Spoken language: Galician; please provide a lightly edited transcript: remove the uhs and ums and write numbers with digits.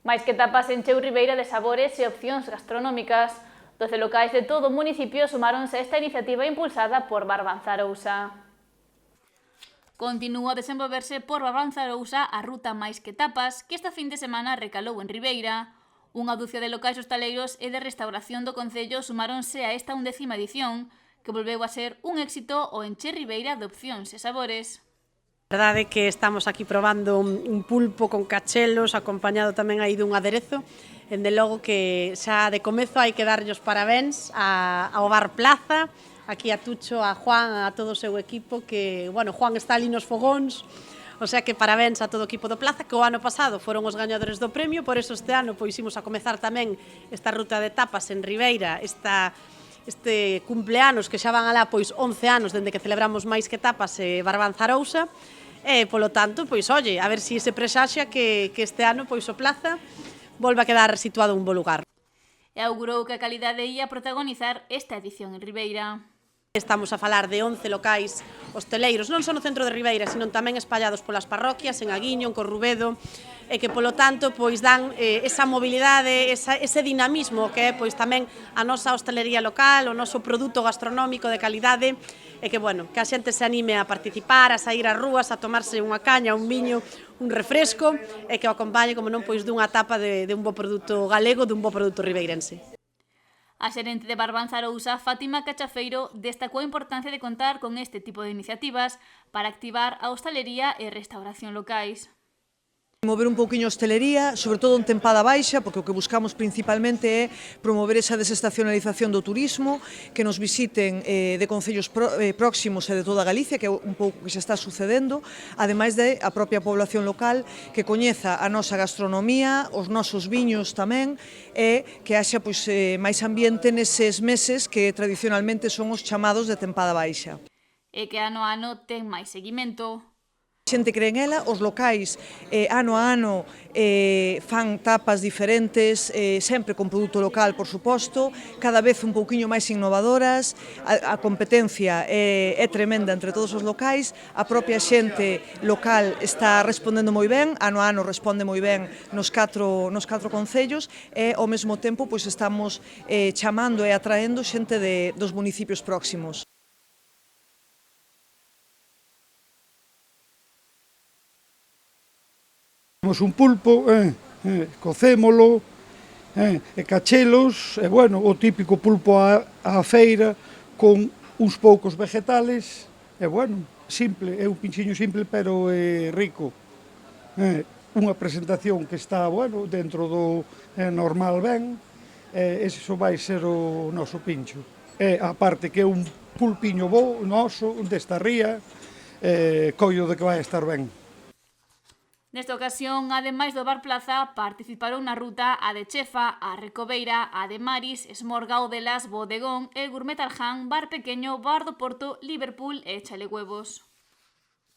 Mais que tapas encheu Ribeira de sabores e opcións gastronómicas. 12 locais de todo o municipio sumáronse a esta iniciativa impulsada por Barbanzarousa. Continúa a desenvolverse por Barbanzarousa a ruta Mais que tapas, que esta fin de semana recalou en Ribeira. Unha ducia de locais hostaleiros e de restauración do concello sumáronse a esta 11ª edición, que volveu a ser un éxito o encher Ribeira de opcións e sabores. A verdade é que estamos aquí probando un pulpo con cachelos, acompañado tamén aí dun aderezo. Dende logo que xa de comezo hai que darlle os parabéns ao Bar Plaza, aquí a Tucho, a Juan, a todo o seu equipo, que, bueno, Juan está ali nos fogóns, o sea que parabéns a todo o equipo do Plaza, que o ano pasado foron os gañadores do premio, por eso este ano pois imos a comezar tamén esta ruta de tapas en Ribeira, este cumpleanos que xa van alá pois 11 anos dende que celebramos Mais que Tapas e Barbanzarousa. E, polo tanto, pois, olle, a ver se se presaxa que este ano, pois, o Plaza volve a quedar situado en un bo lugar. E augurou que a calidade ia protagonizar esta edición en Ribeira. Estamos a falar de 11 locais hosteleiros, non só no centro de Ribeira, sino tamén espallados polas parroquias, en Aguiño, en Corrubedo, e que, polo tanto, pois, dan esa mobilidade, ese dinamismo que é, pois, tamén a nosa hostelería local, o noso produto gastronómico de calidade, e que, bueno, que a xente se anime a participar, a sair ás rúas, a tomarse unha caña, un viño, un refresco, e que o acompañe, como non, pois, dunha tapa de un bo produto galego, dun bo produto ribeirense. A xerente de Barbanzarousa, Fátima Cachafeiro, destacou a importancia de contar con este tipo de iniciativas para activar a hostalería e restauración locais. Mover un pouquiño a hostelería, sobre todo en tempada baixa, porque o que buscamos principalmente é promover esa desestacionalización do turismo, que nos visiten de concellos próximos e de toda Galicia, que é un pouco que se está sucedendo, ademais de a propia población local que coñeza a nosa gastronomía, os nosos viños tamén, e que haxa pois, máis ambiente neses meses que tradicionalmente son os chamados de tempada baixa. E que ano a ano ten máis seguimento. A xente cree en ela, os locais ano a ano fan tapas diferentes, sempre con produto local, por suposto, cada vez un pouquiño máis innovadoras, a competencia é tremenda entre todos os locais, a propia xente local está respondendo moi ben, ano a ano responde moi ben nos catro concellos e ao mesmo tempo pois estamos chamando e atraendo xente dos municipios próximos. Temos un pulpo, cocémolo, e cachelos, e bueno, o típico pulpo á feira con uns poucos vegetales, e bueno, simple, é un pinchiño simple pero rico. Unha presentación que está, bueno, dentro do normal ben, eso vai ser o noso pincho. E a parte que é un pulpiño bo, noso, desta ría, collo de que vai estar ben. Nesta ocasión, ademais do Bar Plaza, participaron na ruta a de Chefa, a Recobeira, a de Maris, Esmorgao de las, Bodegón, el Gourmet Arján, Bar Pequeño, Bar do Porto, Liverpool e Chalehuevos.